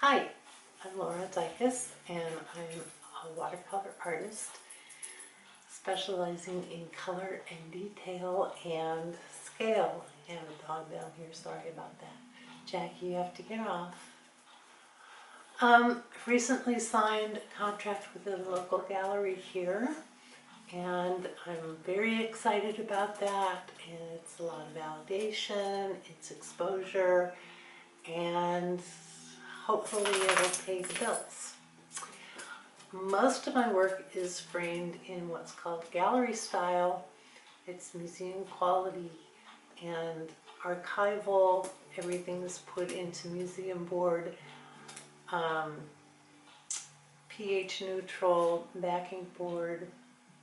Hi, I'm Laura Dicus, and I'm a watercolor artist specializing in color and detail and scale. I have a dog down here, sorry about that. Jackie, you have to get off. Recently signed a contract with a local gallery here, and I'm very excited about that. And it's a lot of validation, it's exposure, and hopefully it'll pay the bills. Most of my work is framed in what's called gallery style. It's museum quality and archival. Everything is put into museum board, pH neutral, backing board,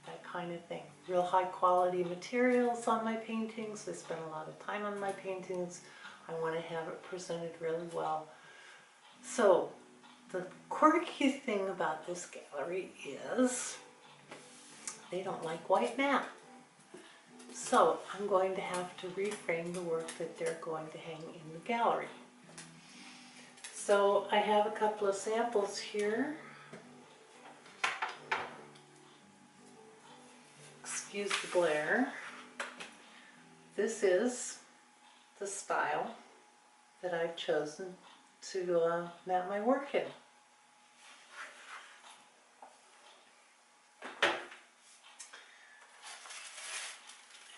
that kind of thing. Real high quality materials on my paintings. I spend a lot of time on my paintings. I want to have it presented really well. So the quirky thing about this gallery is they don't like white matte. So I'm going to have to reframe the work that they're going to hang in the gallery. So I have a couple of samples here. Excuse the glare. This is the style that I've chosen to mount my work in.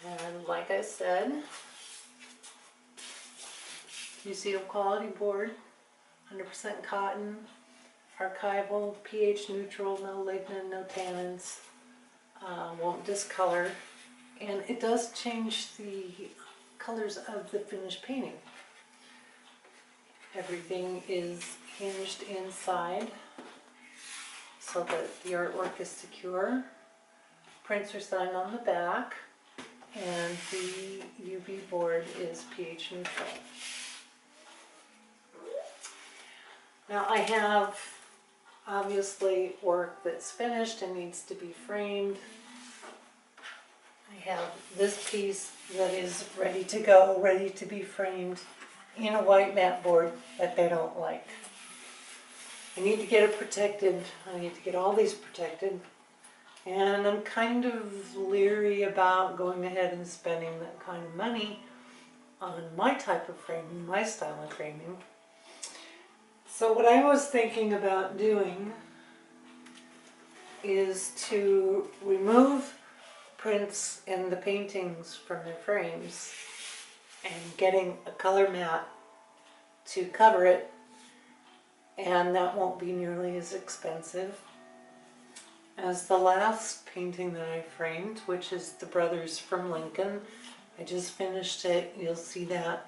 And like I said, museum quality board, 100% cotton, archival, pH neutral, no lignin, no tannins, won't discolor, and it does change the colors of the finished painting. Everything is hinged inside so that the artwork is secure. Prints are signed on the back, and the UV board is pH neutral. Now I have obviously work that's finished and needs to be framed. I have this piece that is ready to go, ready to be framed in a white matte board that they don't like. I need to get it protected. I need to get all these protected. And I'm kind of leery about going ahead and spending that kind of money on my type of framing, my style of framing. So what I was thinking about doing is to remove prints and the paintings from their frames and getting a color mat to cover it, and that won't be nearly as expensive as the last painting that I framed, which is the Brothers from Lincoln. I just finished it. You'll see that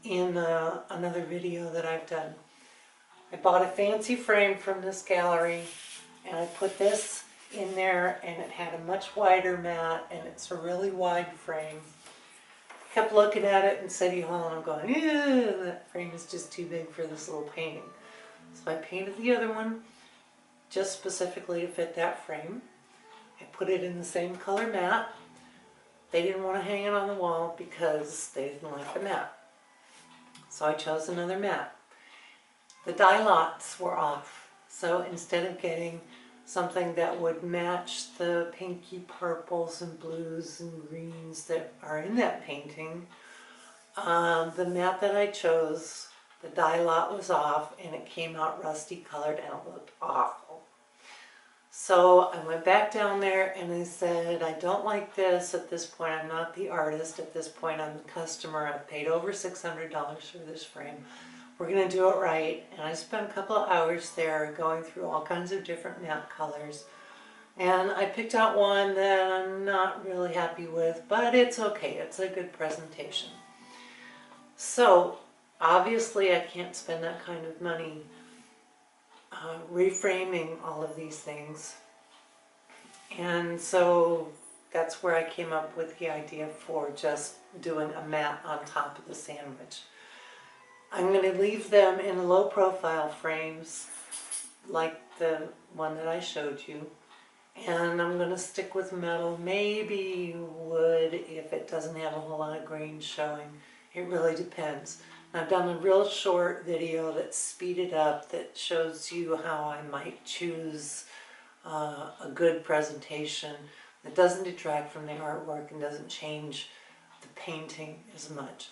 in another video that I've done. I bought a fancy frame from this gallery, and I put this in there, and it had a much wider mat, and it's a really wide frame. I kept looking at it in City Hall, and I'm going, yeah, that frame is just too big for this little painting. So I painted the other one just specifically to fit that frame. I put it in the same color mat. They didn't want to hang it on the wall because they didn't like the mat. So I chose another mat. The dye lots were off, so instead of getting something that would match the pinky purples and blues and greens that are in that painting, the mat that I chose, the dye lot was off, and it came out rusty colored and it looked awful. So I went back down there and I said, I don't like this at this point. I'm not the artist. At this point, I'm the customer. I've paid over $600 for this frame. We're going to do it right. And I spent a couple of hours there going through all kinds of different matte colors. And I picked out one that I'm not really happy with, but it's okay. It's a good presentation. So obviously I can't spend that kind of money reframing all of these things. And so that's where I came up with the idea for just doing a mat on top of the sandwich. I'm going to leave them in low profile frames like the one that I showed you, and I'm going to stick with metal, maybe wood if it doesn't have a whole lot of grain showing. It really depends. I've done a real short video that's speeded up that shows you how I might choose a good presentation that doesn't detract from the artwork and doesn't change the painting as much.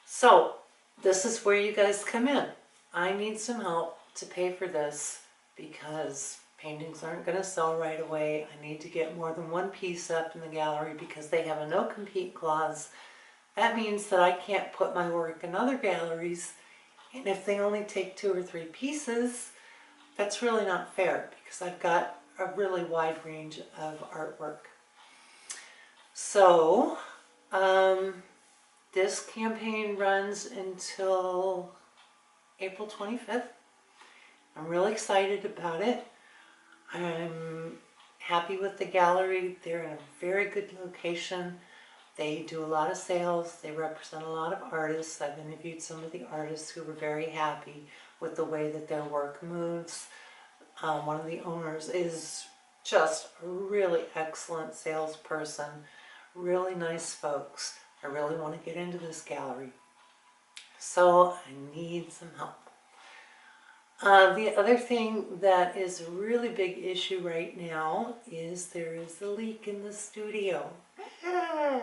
So this is where you guys come in. I need some help to pay for this because paintings aren't going to sell right away. I need to get more than one piece up in the gallery because they have a no compete clause. That means that I can't put my work in other galleries, and if they only take 2 or 3 pieces, that's really not fair because I've got a really wide range of artwork. So this campaign runs until April 25th. I'm really excited about it. I'm happy with the gallery. They're in a very good location. They do a lot of sales. They represent a lot of artists. I've interviewed some of the artists who were very happy with the way that their work moves. One of the owners is just a really excellent salesperson. Really nice folks. I really want to get into this gallery. So I need some help. The other thing that is a really big issue right now is there is a leak in the studio. I'm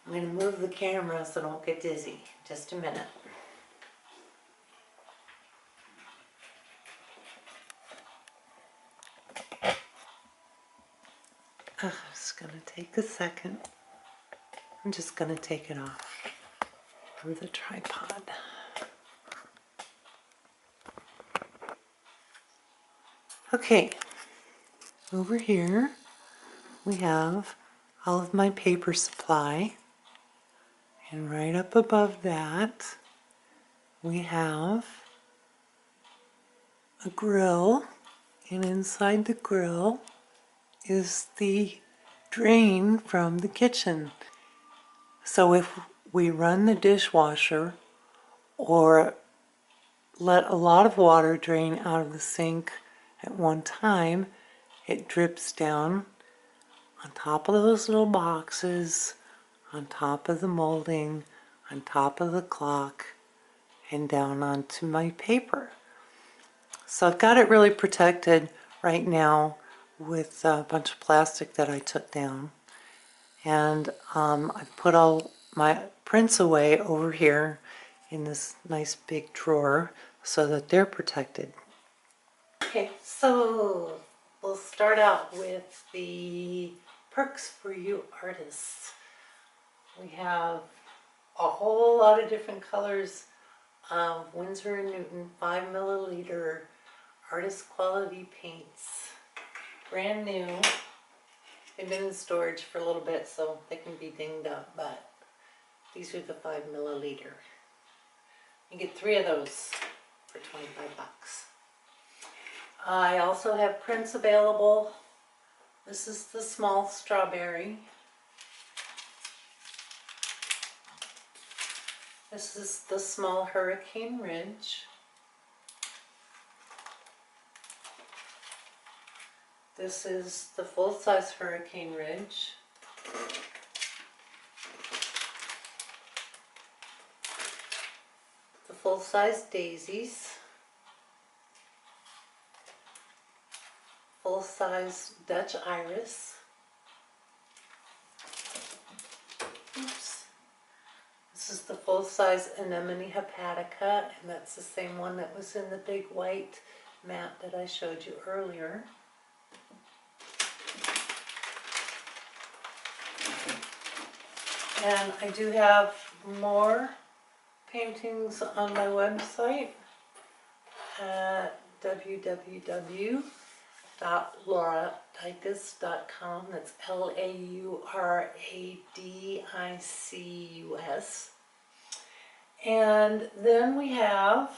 going to move the camera so I don't get dizzy. Just a minute. It's going to take a second. I'm just going to take it off from the tripod. Okay, over here we have all of my paper supply, and right up above that we have a grill, and inside the grill is the drain from the kitchen. So if we run the dishwasher or let a lot of water drain out of the sink at one time, it drips down on top of those little boxes, on top of the molding, on top of the clock, and down onto my paper. So I've got it really protected right now with a bunch of plastic that I took down. And I've put all my prints away over here in this nice big drawer so that they're protected. Okay, so we'll start out with the perks for you artists. We have a whole lot of different colors of Winsor & Newton 5 milliliter artist quality paints. Brand new. They've been in storage for a little bit so they can be dinged up, but these are the 5 milliliter. You get 3 of those for 25 bucks. I also have prints available. This is the small strawberry. This is the small Hurricane Ridge. This is the full-size Hurricane Ridge. The full-size Daisies. Full-size Dutch Iris. Oops. This is the full-size Anemone Hepatica, and that's the same one that was in the big white mat that I showed you earlier. And I do have more paintings on my website at www.lauradicus.com. That's LAURADICUS. And then we have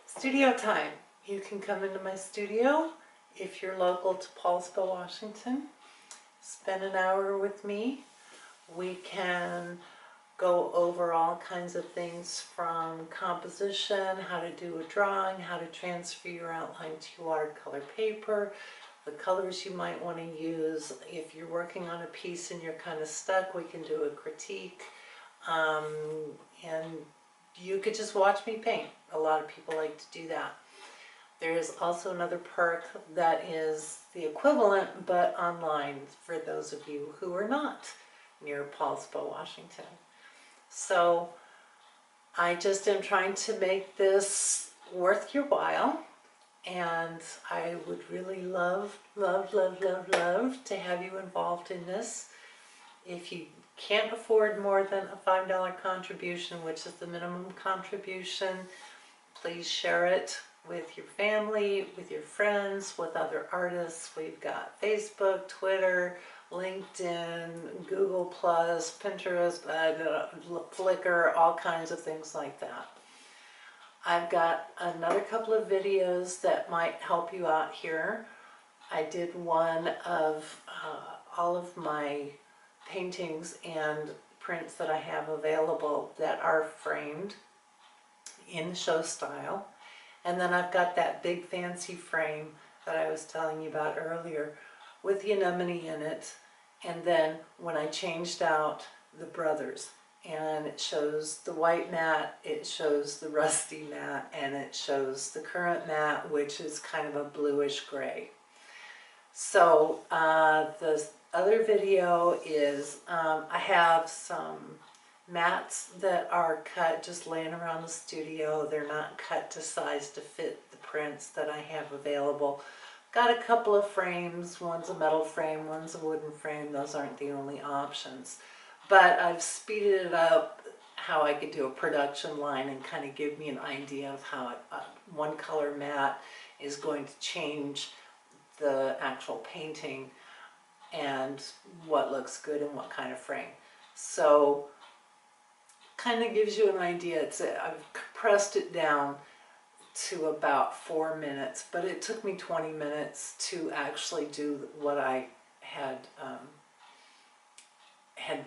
studio time. You can come into my studio if you're local to Paulsville, Washington. Spend an hour with me. We can go over all kinds of things from composition, how to do a drawing, how to transfer your outline to watercolor paper, the colors you might want to use. If you're working on a piece and you're kind of stuck, we can do a critique. and you could just watch me paint. A lot of people like to do that. There is also another perk that is the equivalent but online for those of you who are not near Paulsbo, Washington. So I just am trying to make this worth your while, and I would really love, love, love, love, love to have you involved in this. If you can't afford more than a $5 contribution, which is the minimum contribution, please share it with your family, with your friends, with other artists. We've got Facebook, Twitter, LinkedIn, Google+, Pinterest, Flickr, all kinds of things like that. I've got another couple of videos that might help you out here. I did one of all of my paintings and prints that I have available that are framed in show style. And then I've got that big fancy frame that I was telling you about earlier with the anemone in it. And then when I changed out the brothers, and it shows the white matte, it shows the rusty matte, and it shows the current matte, which is kind of a bluish gray. So the other video is I have some mats that are cut just laying around the studio. They're not cut to size to fit the prints that I have available. Got a couple of frames. One's a metal frame, one's a wooden frame. Those aren't the only options. But I've speeded it up how I could do a production line and kind of give me an idea of how one color matte is going to change the actual painting and what looks good in what kind of frame. So kind of gives you an idea. I've compressed it down to about 4 minutes, but it took me 20 minutes to actually do what I had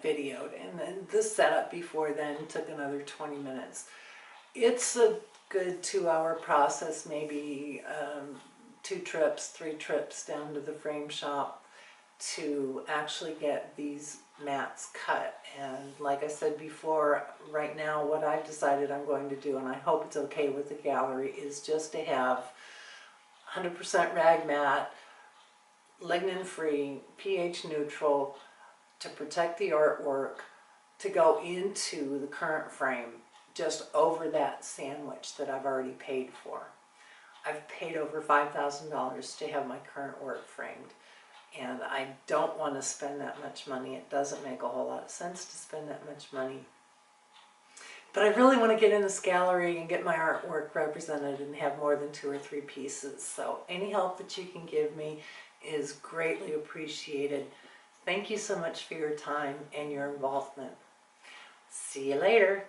videoed, and then the setup before then took another 20 minutes. It's a good 2-hour process, maybe 2 trips, 3 trips down to the frame shop to actually get these mats cut. And like I said before, right now what I've decided I'm going to do, and I hope it's okay with the gallery, is just to have 100% rag matte, lignin free, pH neutral, to protect the artwork, to go into the current frame just over that sandwich that I've already paid for. I've paid over $5,000 to have my current work framed, and I don't want to spend that much money. It doesn't make a whole lot of sense to spend that much money. But I really want to get in this gallery and get my artwork represented and have more than 2 or 3 pieces. So any help that you can give me is greatly appreciated. Thank you so much for your time and your involvement. See you later.